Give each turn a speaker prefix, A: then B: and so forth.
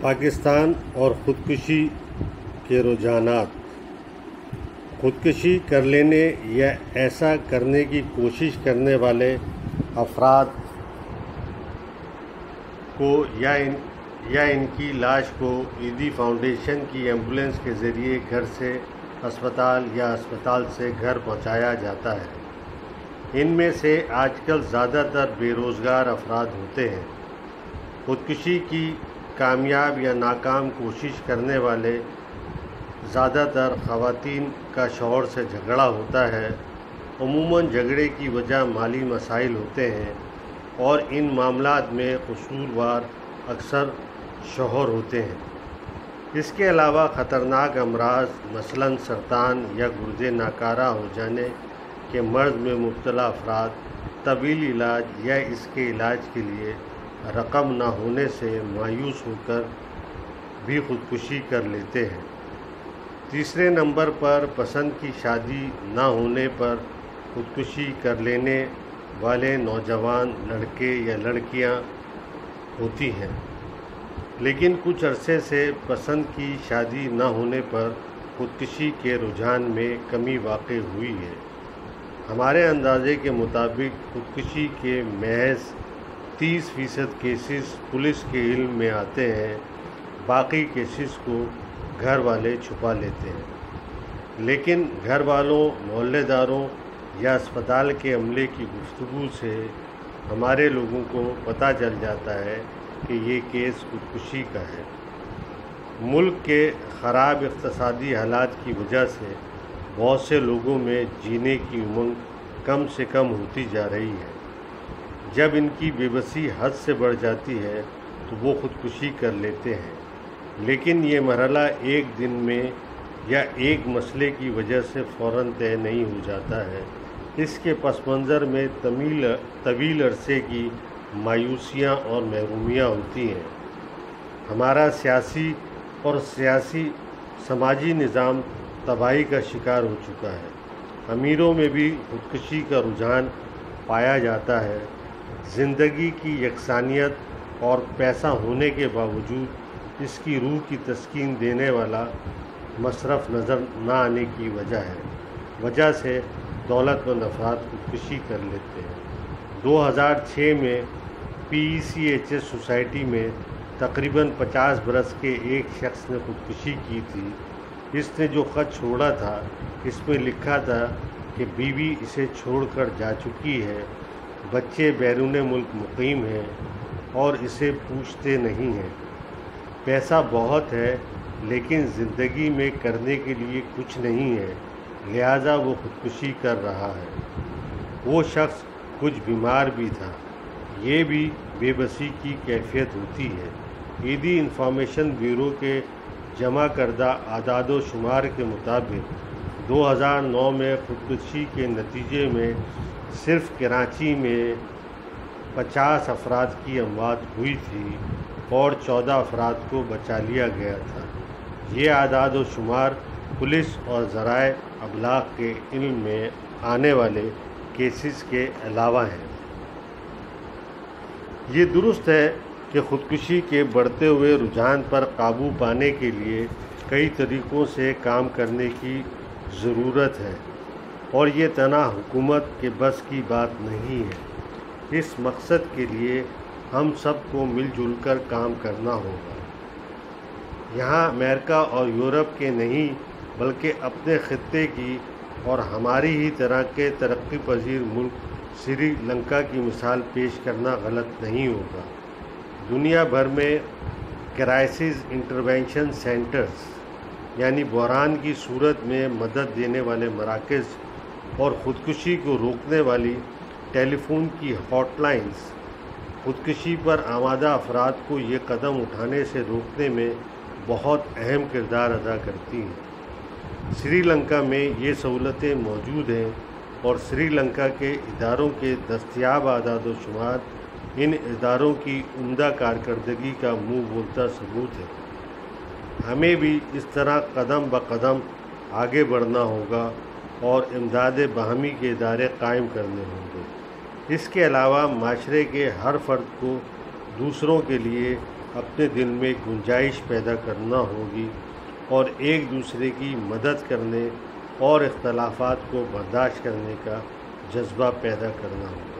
A: پاکستان اور خودکشی کے رجحانات۔ خودکشی کر لینے یا ایسا کرنے کی کوشش کرنے والے افراد کو یا ان کی لاش کو ایدی فاؤنڈیشن کی ایمبولینس کے ذریعے گھر سے اسپتال یا اسپتال سے گھر پہنچایا جاتا ہے۔ ان میں سے آج کل زیادہ تر بے روزگار افراد ہوتے ہیں۔ خودکشی کی کامیاب یا ناکام کوشش کرنے والے زیادہ تر خواتین کا شوہر سے جھگڑا ہوتا ہے۔ عموماً جھگڑے کی وجہ مالی مسائل ہوتے ہیں اور ان معاملات میں قصوروار اکثر شوہر ہوتے ہیں۔ اس کے علاوہ خطرناک امراض مثلاً سرطان یا گردے ناکارہ ہو جانے کے مرض میں مبتلا افراد طویل علاج یا اس کے علاج کے لیے رقم نہ ہونے سے مایوس ہو کر بھی خودکشی کر لیتے ہیں۔ تیسرے نمبر پر پسند کی شادی نہ ہونے پر خودکشی کر لینے والے نوجوان لڑکے یا لڑکیاں ہوتی ہیں، لیکن کچھ عرصے سے پسند کی شادی نہ ہونے پر خودکشی کے رجحان میں کمی واقع ہوئی ہے۔ ہمارے اندازے کے مطابق خودکشی کے محض 30% کیسز پولیس کے علم میں آتے ہیں، باقی کیسز کو گھر والے چھپا لیتے ہیں۔ لیکن گھر والوں، محلے داروں یا اسپتال کے عملے کی گفتگو سے ہمارے لوگوں کو پتہ چل جاتا ہے کہ یہ کیس خودکشی کا ہے۔ ملک کے خراب اقتصادی حالات کی وجہ سے بہت سے لوگوں میں جینے کی امنگ کم سے کم ہوتی جا رہی ہے۔ جب ان کی بے بسی حد سے بڑھ جاتی ہے تو وہ خودکشی کر لیتے ہیں، لیکن یہ مرحلہ ایک دن میں یا ایک مسئلے کی وجہ سے فوراً طے نہیں ہو جاتا ہے۔ اس کے پس منظر میں طویل عرصے کی مایوسیاں اور محرومیاں ہوتی ہیں۔ ہمارا سیاسی اور سماجی نظام تباہی کا شکار ہو چکا ہے۔ امیروں میں بھی خودکشی کا رجحان پایا جاتا ہے۔ زندگی کی یکسانیت اور پیسہ ہونے کے باوجود اس کی روح کی تسکین دینے والا مصرف نظر نہ آنے کی وجہ سے دولت مند افراد خودکشی کر لیتے ہیں۔ 2006 میں PECHS سوسائٹی میں تقریباً 50 برس کے ایک شخص نے خودکشی کی تھی۔ اس نے جو خط چھوڑا تھا اس میں لکھا تھا کہ بیوی اسے چھوڑ کر جا چکی ہے، بچے بیرون ملک مقیم ہیں اور اسے پوچھتے نہیں ہیں، پیسہ بہت ہے لیکن زندگی میں کرنے کے لیے کچھ نہیں ہے، لہٰذا وہ خودکشی کر رہا ہے۔ وہ شخص کچھ بیمار بھی تھا۔ یہ بھی بے بسی کی کیفیت ہوتی ہے۔ ایدی انفارمیشن بیورو کے جمع کردہ اعداد و شمار کے مطابق 2009 میں خودکشی کے نتیجے میں صرف کراچی میں 50 افراد کی اموات ہوئی تھی اور 14 افراد کو بچا لیا گیا تھا۔ یہ اعداد و شمار پولیس اور ذرائع ابلاغ کے علم میں آنے والے کیسز کے علاوہ ہیں۔ یہ درست ہے کہ خودکشی کے بڑھتے ہوئے رجحان پر قابو پانے کے لیے کئی طریقوں سے کام کرنے کی ضرورت ہے اور یہ تنہا حکومت کے بس کی بات نہیں ہے۔ اس مقصد کے لیے ہم سب کو مل جل کر کام کرنا ہوگا۔ یہاں امریکہ اور یورپ کے نہیں بلکہ اپنے خطے کی اور ہماری ہی طرح کے ترقی پذیر ملک سری لنکا کی مثال پیش کرنا غلط نہیں ہوگا۔ دنیا بھر میں کرائسس انٹرونشن سینٹرز یعنی بحران کی صورت میں مدد دینے والے مراکز اور خودکشی کو روکنے والی ٹیلی فون کی ہاٹ لائنز خودکشی پر آمادہ افراد کو یہ قدم اٹھانے سے روکنے میں بہت اہم کردار ادا کرتی ہیں۔ سری لنکا میں یہ سہولتیں موجود ہیں اور سری لنکا کے اداروں کے دستیاب اعداد و شمار ان اداروں کی عمدہ کارکردگی کا منہ بولتا ثبوت ہے۔ ہمیں بھی اس طرح قدم بقدم آگے بڑھنا ہوگا اور امداد باہمی کے ادارے قائم کرنے ہوں گے۔ اس کے علاوہ معاشرے کے ہر فرد کو دوسروں کے لیے اپنے دل میں گنجائش پیدا کرنا ہوگی اور ایک دوسرے کی مدد کرنے اور اختلافات کو برداشت کرنے کا جذبہ پیدا کرنا ہوگا۔